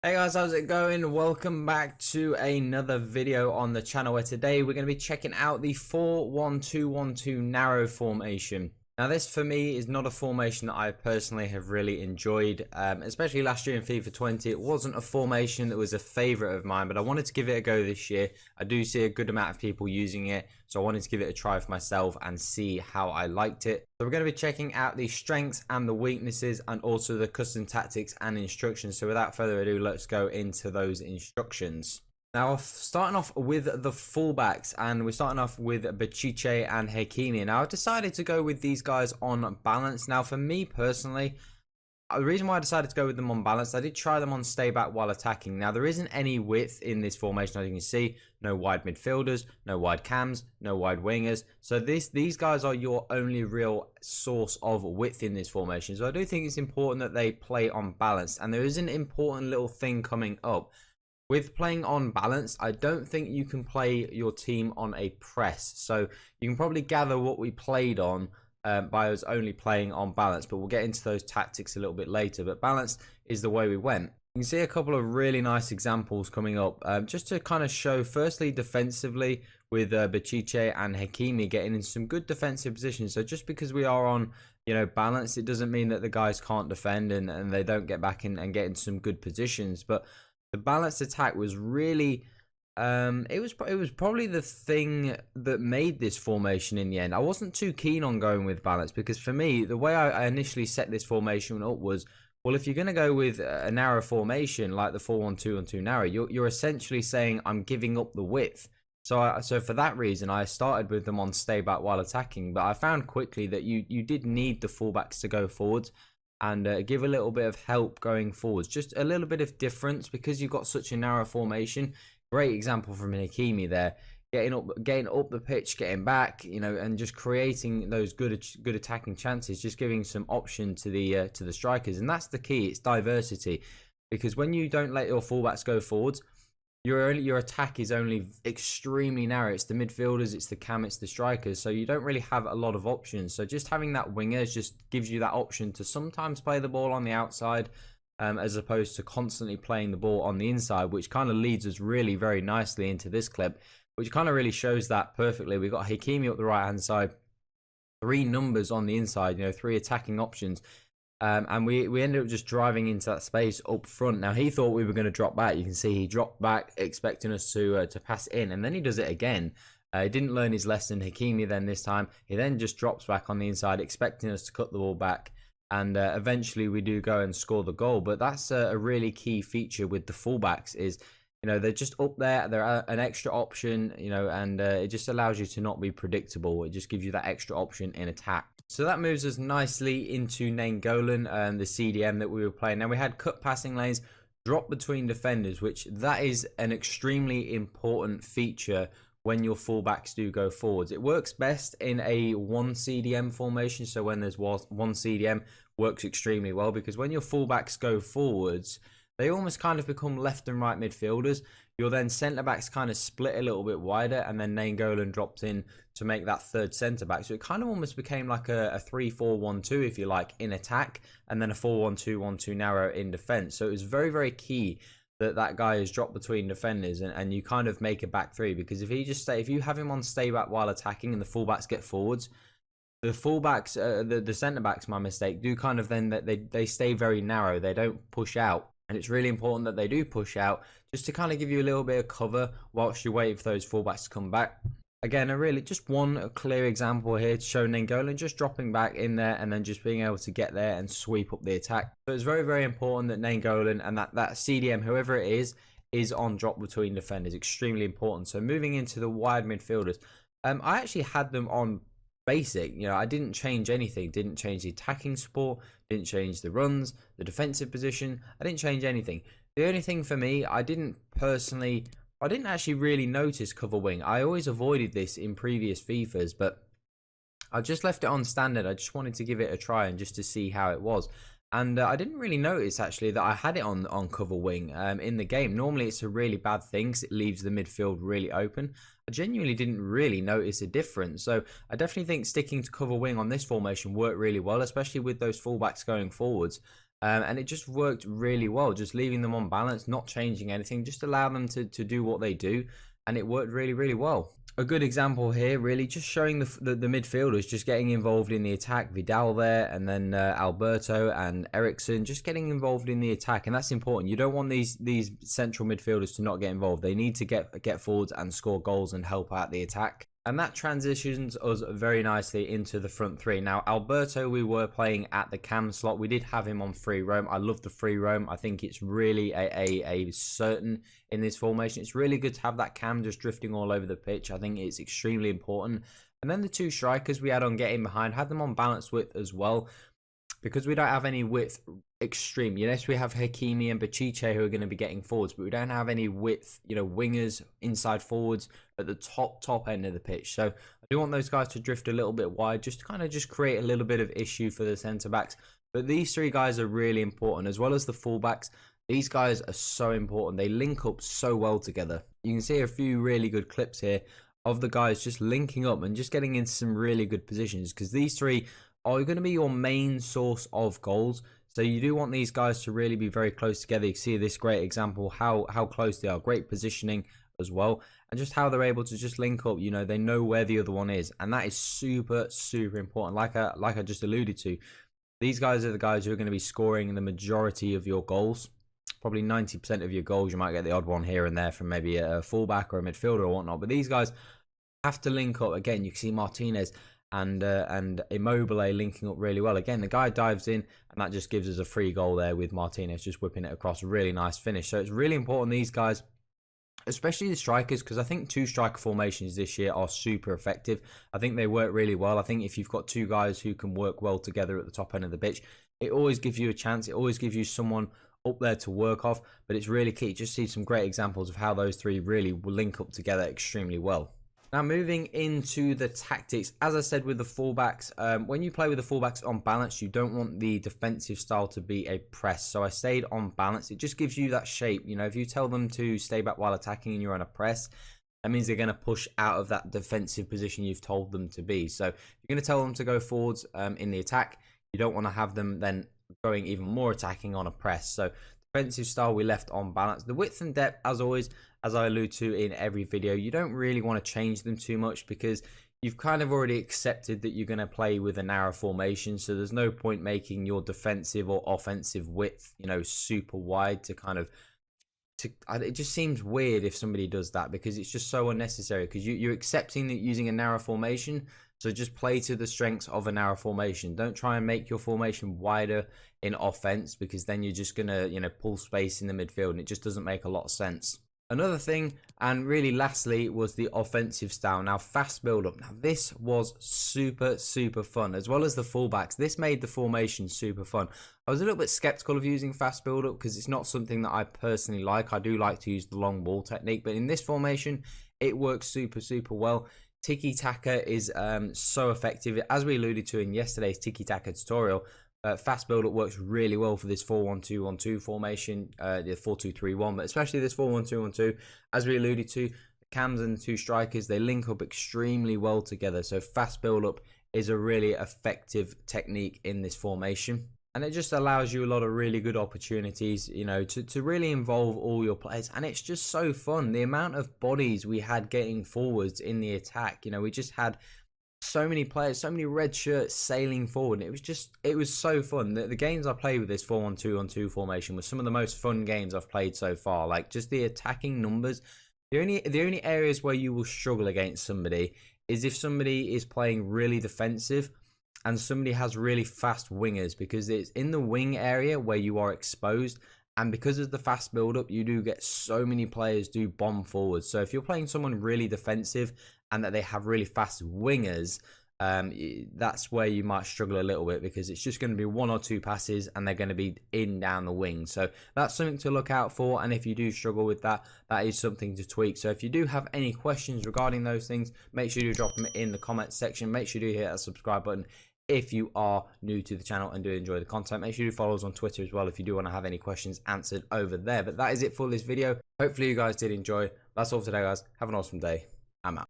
Hey guys, how's it going? Welcome back to another video on the channel where today we're going to be checking out the 4-1-2-1-2 narrow formation. Now this for me is not a formation that I personally have really enjoyed, especially last year in FIFA 20. It wasn't a formation that was a favourite of mine, but I wanted to give it a go this year. I do see a good amount of people using it, so I wanted to give it a try for myself and see how I liked it. So we're going to be checking out the strengths and the weaknesses and also the custom tactics and instructions. So without further ado, let's go into those instructions. Now, starting off with the fullbacks, and we're starting off with Bachiche and Hakimi. Now, I've decided to go with these guys on balance. Now, for me personally, the reason why I decided to go with them on balance, I did try them on stay back while attacking. Now, there isn't any width in this formation, as you can see. No wide midfielders, no wide cams, no wide wingers. So these guys are your only real source of width in this formation. So I do think it's important that they play on balance. And there is an important little thing coming up. With playing on balance, I don't think you can play your team on a press. So you can probably gather what we played on by us only playing on balance. But we'll get into those tactics a little bit later. But balance is the way we went. You can see a couple of really nice examples coming up. Just to kind of show, firstly, defensively with Bachiche and Hakimi getting in some good defensive positions. So just because we are on balance, it doesn't mean that the guys can't defend and they don't get back in and get in some good positions. But the balanced attack was really it was probably the thing that made this formation in the end. I wasn't too keen on going with balance because for me, the way I initially set this formation up was, well, if you're going to go with a narrow formation like the 4-1-2-1-2 narrow, you're essentially saying I'm giving up the width. So for that reason, I started with them on stay back while attacking. But I found quickly that you did need the fullbacks to go forwards and give a little bit of help going forwards. Just a little bit of difference because you've got such a narrow formation. Great example from Hakimi there. Getting up the pitch, getting back, and just creating those good attacking chances, just giving some option to the strikers. And that's the key, it's diversity. Because when you don't let your fullbacks go forwards, your attack is only extremely narrow. It's the midfielders, it's the cam, it's the strikers. So you don't really have a lot of options. So just having that winger just gives you that option to sometimes play the ball on the outside, as opposed to constantly playing the ball on the inside, which kind of leads us really very nicely into this clip, which kind of really shows that perfectly. We've got Hakimi up the right hand side, 3 numbers on the inside, 3 attacking options. And we ended up just driving into that space up front. Now, he thought we were going to drop back. You can see he dropped back, expecting us to pass in. And then he does it again. He didn't learn his lesson. Hakimi then this time. He then just drops back on the inside, expecting us to cut the ball back. And eventually we do go and score the goal. But that's a really key feature with the fullbacks is, they're just up there. They're an extra option, and it just allows you to not be predictable. It just gives you that extra option in attack. So that moves us nicely into Nainggolan and the CDM that we were playing. Now we had cut passing lanes, drop between defenders, which that is an extremely important feature when your fullbacks do go forwards. It works best in a 1 CDM formation. So when there's 1 CDM, works extremely well because when your fullbacks go forwards, they almost kind of become left and right midfielders. Your then centre-backs kind of split a little bit wider, and then Nainggolan dropped in to make that third centre-back. So it kind of almost became like a 3-4-1-2, if you like, in attack, and then a 4-1-2-1-2 narrow in defence. So it was very, very key that guy is dropped between defenders, and you kind of make a back three, because if you have him on stay back while attacking and the fullbacks get forwards, the fullbacks, the centre-backs, my mistake, do kind of then that they stay very narrow. They don't push out. And it's really important that they do push out just to kind of give you a little bit of cover whilst you wait for those fullbacks to come back. Again, just one clear example here to show Nainggolan just dropping back in there and then just being able to get there and sweep up the attack. So it's very, very important that Nainggolan and that CDM, whoever it is on drop between defenders. Extremely important. So moving into the wide midfielders, I actually had them on basic. I didn't change anything. Didn't change the attacking support, didn't change the runs, the defensive position. I didn't change anything. The only thing for me, I didn't actually really notice cover wing. I always avoided this in previous FIFAs, but I just left it on standard. I just wanted to give it a try and just to see how it was. And I didn't really notice actually that I had it on cover wing in the game. Normally it's a really bad thing because it leaves the midfield really open. I genuinely didn't really notice a difference. So I definitely think sticking to cover wing on this formation worked really well, especially with those fullbacks going forwards. And it just worked really well, just leaving them on balance, not changing anything, just allow them to do what they do, and it worked really, really well. A good example here, really, just showing the midfielders just getting involved in the attack. Vidal there, and then Alberto and Ericsson just getting involved in the attack, and that's important. You don't want these central midfielders to not get involved. They need to get forwards and score goals and help out the attack. And that transitions us very nicely into the front three. Now, Alberto, we were playing at the cam slot. We did have him on free roam. I love the free roam. I think it's really a certain in this formation. It's really good to have that cam just drifting all over the pitch. I think it's extremely important. And then the two strikers we had on getting behind, had them on balanced width as well, because we don't have any width extreme. Yes, we have Hakimi and Bachiche who are going to be getting forwards, but we don't have any width, wingers, inside forwards at the top end of the pitch. So I do want those guys to drift a little bit wide, just to kind of just create a little bit of issue for the centre backs. But these three guys are really important, as well as the fullbacks. These guys are so important. They link up so well together. You can see a few really good clips here of the guys just linking up and just getting into some really good positions, because these three are going to be your main source of goals. So you do want these guys to really be very close together. You see this great example, how close they are. Great positioning as well. And just how they're able to just link up. They know where the other one is. And that is super, super important. Like I just alluded to, these guys are the guys who are going to be scoring the majority of your goals. Probably 90% of your goals. You might get the odd one here and there from maybe a fullback or a midfielder or whatnot. But these guys have to link up. Again, you can see Martinez and Immobile linking up really well. Again, the guy dives in, and that just gives us a free goal there with Martinez just whipping it across. A really nice finish. So it's really important, these guys, especially the strikers, because I think two striker formations this year are super effective. I think they work really well. I think if you've got two guys who can work well together at the top end of the pitch, it always gives you a chance. It always gives you someone up there to work off. But it's really key. Just see some great examples of how those three really will link up together extremely well. Now, moving into the tactics, as I said with the fullbacks, when you play with the fullbacks on balance, you don't want the defensive style to be a press. So I stayed on balance. It just gives you that shape. If you tell them to stay back while attacking and you're on a press, that means they're going to push out of that defensive position you've told them to be. So you're going to tell them to go forwards in the attack. You don't want to have them then going even more attacking on a press. So defensive style we left on balance. The width and depth, as always, as I allude to in every video, you don't really want to change them too much, because you've kind of already accepted that you're going to play with a narrow formation. So there's no point making your defensive or offensive width, super wide to kind of... It just seems weird if somebody does that, because it's just so unnecessary, because you're accepting that using a narrow formation. So just play to the strengths of a narrow formation. Don't try and make your formation wider in offense, because then you're just going to, pull space in the midfield, and it just doesn't make a lot of sense. Another thing, and really lastly, was the offensive style. Now, fast build-up. Now, this was super, super fun, as well as the fullbacks. This made the formation super fun. I was a little bit skeptical of using fast build-up, because it's not something that I personally like. I do like to use the long ball technique, but in this formation, it works super, super well. Tiki-taka is so effective. As we alluded to in yesterday's Tiki-taka tutorial, fast build-up works really well for this 4-1-2-1-2 formation, the 4-2-3-1, but especially this 4-1-2-1-2. As we alluded to, the cams and the two strikers, they link up extremely well together. So fast build-up is a really effective technique in this formation. And it just allows you a lot of really good opportunities, to really involve all your players. And it's just so fun. The amount of bodies we had getting forwards in the attack, we just had so many players, so many red shirts sailing forward. It was so fun. The games I played with this 4-1-2-1-2 formation was some of the most fun games I've played so far. Like, just the attacking numbers. The only areas where you will struggle against somebody is if somebody is playing really defensive and somebody has really fast wingers, because it's in the wing area where you are exposed. And because of the fast build-up, you do get so many players do bomb forwards. So if you're playing someone really defensive and that they have really fast wingers, that's where you might struggle a little bit, because it's just going to be one or two passes and they're going to be in down the wing. So that's something to look out for. And if you do struggle with that, that is something to tweak. So if you do have any questions regarding those things, make sure you drop them in the comments section. Make sure you hit that subscribe button. If you are new to the channel and do enjoy the content, make sure you follow us on Twitter as well if you do want to have any questions answered over there. But that is it for this video. Hopefully you guys did enjoy. That's all for today, guys. Have an awesome day.